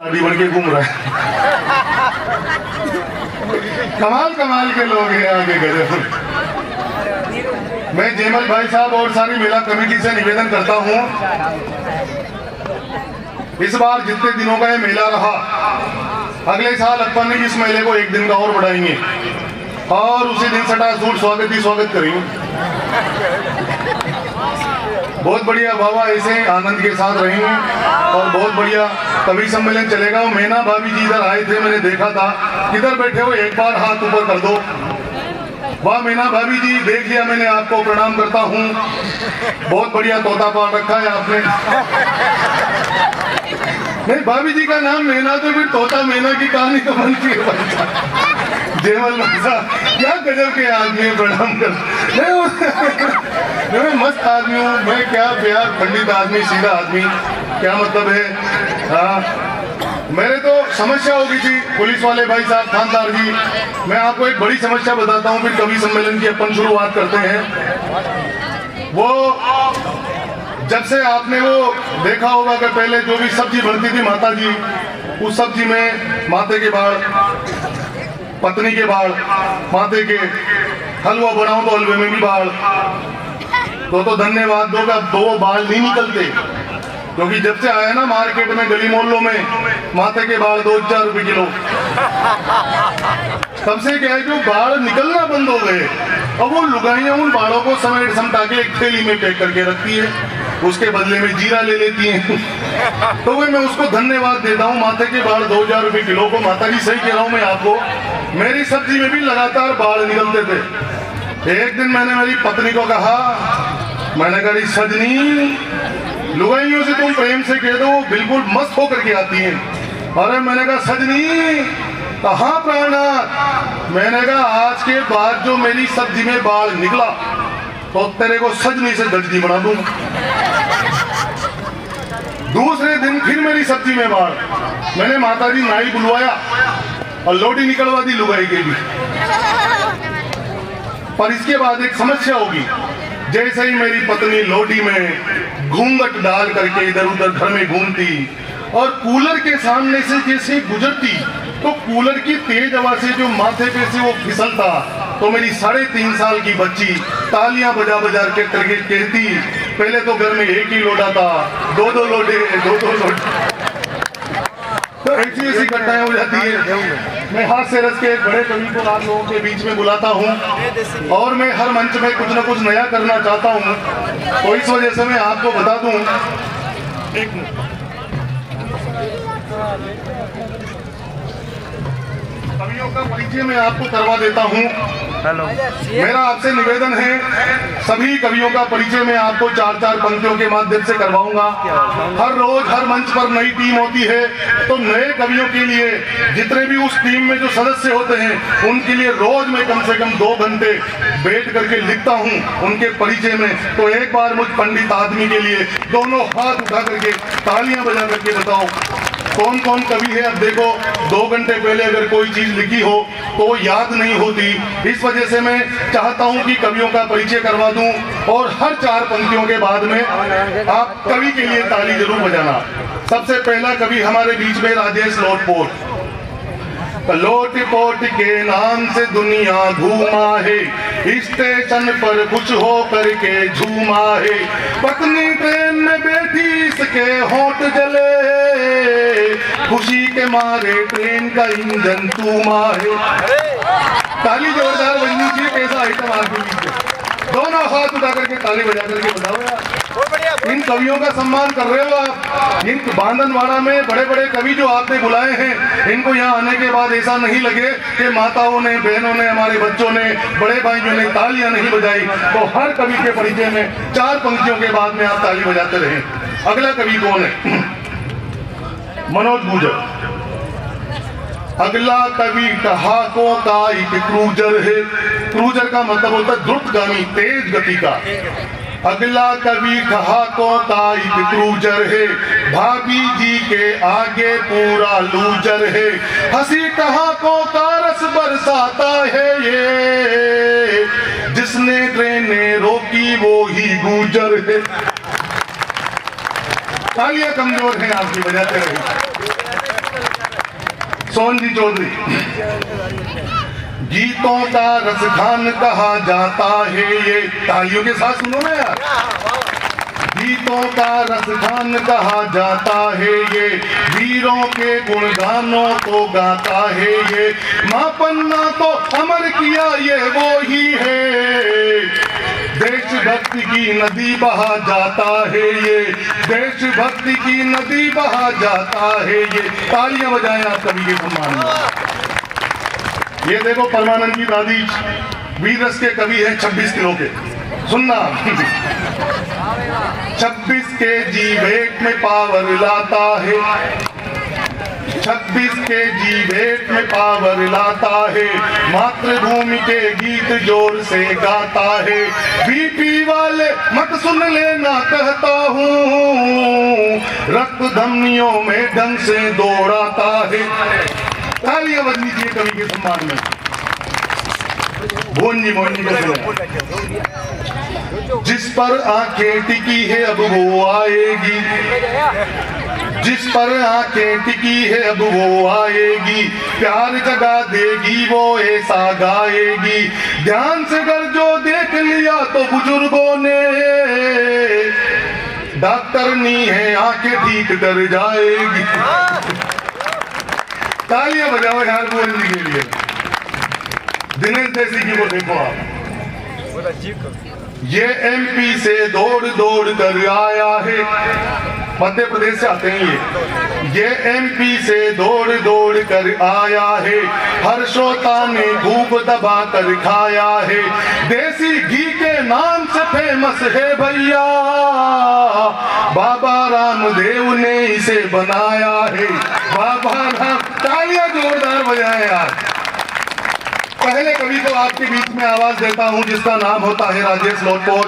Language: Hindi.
अभी बन के घूम रहा है। कमाल कमाल के लोग हैं आगे गए। मैं जेमल भाई साहब और सारी मेला कमेटी से निवेदन करता हूं, इस बार जितने दिनों का ये मेला रहा, अगले साल अपन इस मेले को एक दिन का और बढ़ाएंगे और उसी दिन सटासूट स्वागत ही स्वागत करेंगे। बहुत बढ़िया बाबा ऐसे आनंद के साथ रहेंगे और बहुत बढ़िया कवि सम्मेलन चलेगा। मैना भाभी जी इधर आए थे, मैंने देखा था, किधर बैठे हो, एक बार हाथ ऊपर कर दो। वाह मैना भाभी जी, देख लिया मैंने, आपको प्रणाम करता हूँ। बहुत बढ़िया तोता पाल रखा है आपने। नहीं, भाभी जी का नाम मैना तो फिर तोता मैना की कहानी तो बनती है। जेमल क्या गजब के आदमी है, प्रणाम कर। मैं मस्त आदमी हूँ, मैं क्या प्यार पंडित आदमी, सीधा आदमी, क्या मतलब है। हाँ, मेरे तो समस्या हो गई थी, पुलिस वाले भाई साहब, थानेदार जी, मैं आपको एक बड़ी समस्या बताता हूँ, फिर कवि सम्मेलन की अपन शुरुआत करते हैं। वो जब से आपने वो देखा होगा कि पहले जो भी सब्जी बनती थी माता जी, उस सब्जी में माते के बाल, पत्नी के बाल, माते के, हलवा बनाओ तो हलवे में भी बाल, तो धन्यवाद दो का दो बाल नहीं निकलते, क्योंकि जब से आया ना मार्केट में, गली मोहल्लों में माथे के बाल 2-4 रुपए किलो, तब से क्या है, जो बाल निकलना बंद हो गए। अब वो लुगाइयां उन बालों को समेट समटा के एक थैली में पैक करके रखती है, उसके बदले में जीरा ले लेती हैं। तो मैं उसको धन्यवाद देता हूँ, माथे के बाल 2,000 रुपए किलो को। माता जी सही कह रहा हूँ मैं आपको, मेरी सब्जी में भी लगातार बाल निकलते थे। एक दिन मैंने मेरी पत्नी को कहा, मैंने कहा सजनी, लुगाइयों से तुम प्रेम से कह दो, बिल्कुल मस्त होकर के आती हैं। अरे मैंने कहा सजनी, कहाँ प्राणनाथ, मैंने कहा आज के बाद जो मेरी सब्जी में बाल निकला तो तेरे को सजनी से दजनी बना दूंगा। दूसरे दिन फिर मेरी सब्जी में बाल, मैंने माताजी नाई बुलवाया और लोटी निकलवा दी लुगाई के भी। पर इसके बाद एक समस्या होगी, जैसे ही मेरी पत्नी लोटी में घूंघट डाल करके इधर उधर घर में घूमती और कूलर के सामने से जैसे गुजरती, तो कूलर की तेज हवा से जो माथे पे से वो फिसलता, तो मेरी 3.5 साल की बच्ची तालियां बजा बजा के करके कहती, पहले तो घर में एक ही लोटा था, 2-2 लोटे, 2-2 लोटे। तो ऐसी घटनाएं हो जाती है। मैं हाथ से रच के एक बड़े कवि को आप लोगों के बीच में बुलाता हूँ और मैं हर मंच में कुछ न कुछ नया करना चाहता हूँ, तो इस वजह से मैं आपको बता दूं, एक कवियों का परिचय मैं आपको करवा देता हूँ। हेलो, मेरा आपसे निवेदन है, सभी कवियों का परिचय मैं आपको 4-4 पंक्तियों के माध्यम से करवाऊंगा। हर रोज हर मंच पर नई टीम होती है, तो नए कवियों के लिए जितने भी उस टीम में जो सदस्य होते हैं, उनके लिए रोज मैं कम से कम 2 घंटे बैठ करके लिखता हूँ उनके परिचय में। तो एक बार मुझ पंडित आदमी के लिए दोनों हाथ उठा करके तालियां बजा करके बताओ कौन कौन कवि है। अब देखो, 2 घंटे पहले अगर कोई चीज लिखी हो तो वो याद नहीं होती, इस वजह से मैं चाहता हूं कि कवियों का परिचय करवा दूं और हर 4 पंक्तियों के बाद में आप कवि के लिए ताली जरूर बजाना। सबसे पहला कवि हमारे बीच में राजेश लोटपोट। लोट पोट के नाम से दुनिया घूमा है, स्टेशन पर कुछ हो करके झूमा है, पत्नी ट्रेन में बैठी इसके होंठ जले, खुशी के मारे ट्रेन का इंजन टूमा है। ताली जोरदार बजनी चाहिए, कैसा आइटम आपके बीच में, दोनों हाथ उठा करके ताली बजा करके बताओ यार। इन कवियों का सम्मान कर रहे हो आप। इन बांधनवाड़ा में बड़े बड़े कवि जो आपने बुलाए हैं, इनको यहाँ आने के बाद ऐसा नहीं लगे कि माताओं ने, बहनों ने, हमारे बच्चों ने, बड़े भाइयों ने तालियां नहीं बजाई। तो हर कवि के परिचय में 4 पंक्तियों के बाद में आप ताली बजाते रहे। अगला कवि कौन है? मनोज गुर्जर। अगला कवि ठहाकों का एक क्रूजर है। क्रूजर का मतलब होता है द्रुतगामी, तेज गति का। अगला कवि ठहाकों का एक क्रूजर है, भाभी जी के आगे पूरा लूजर है, हंसी ठहाकों का रस बरसाता है ये, जिसने ट्रेनें रोकी वो ही गुजर है। तालियां कमजोर हैं आपकी, बजाते रहे। सोहन जी चौधरी। गीतों का रसखान कहा जाता है ये, तालियों के साथ सुनो ना यार। गीतों का रसखान कहा जाता है ये, वीरों के गुणगानों को गाता है ये, मां पन्ना तो अमर किया ये वो ही है, देशभक्ति की नदी बहा जाता है ये, देशभक्ति की नदी बहा जाता है ये। तालियां बजाएं आप कवि के सम्मान में। ये देखो परमानंद की दादी वीर रस के कवि है 26 किलो के, सुनना 26 केजी वेट में पावर लाता है, 26 केजी वेट में पावर लाता है, मातृभूमि के गीत जोर से गाता है, बीपी वाले मत सुन लेना कहता हूँ, रक्त धमनियों में ढंग से दौड़ाता है। तालियां बजनी चाहिए कवि के सम्मान में। भोंजी मोहन को सुने। जिस पर आंखें टिकी है अब वो आएगी, जिस पर आंखें टिकी है अब वो आएगी, प्यार जगा देगी वो ऐसा गाएगी, ध्यान से कर जो देख लिया तो बुजुर्गों ने, डॉक्टरनी है आंखें ठीक कर जाएगी। तालियां बजाओ यार भोंजी जी के लिए। दिनेश देसी जी को देखो आप, ये एमपी से दौड़ दौड़ कर आया है, मध्य प्रदेश से आते हैं ये एमपी से दौड़ दौड़ कर आया है, हर श्रोता ने भूख दबा कर खाया है, देसी घी के नाम से फेमस है भैया, बाबा रामदेव ने इसे बनाया है, बाबा राम। तालियां जोरदार बजाएं यार। पहले कवि को आपके बीच में आवाज देता हूं जिसका नाम होता है राजेश लोटपोट।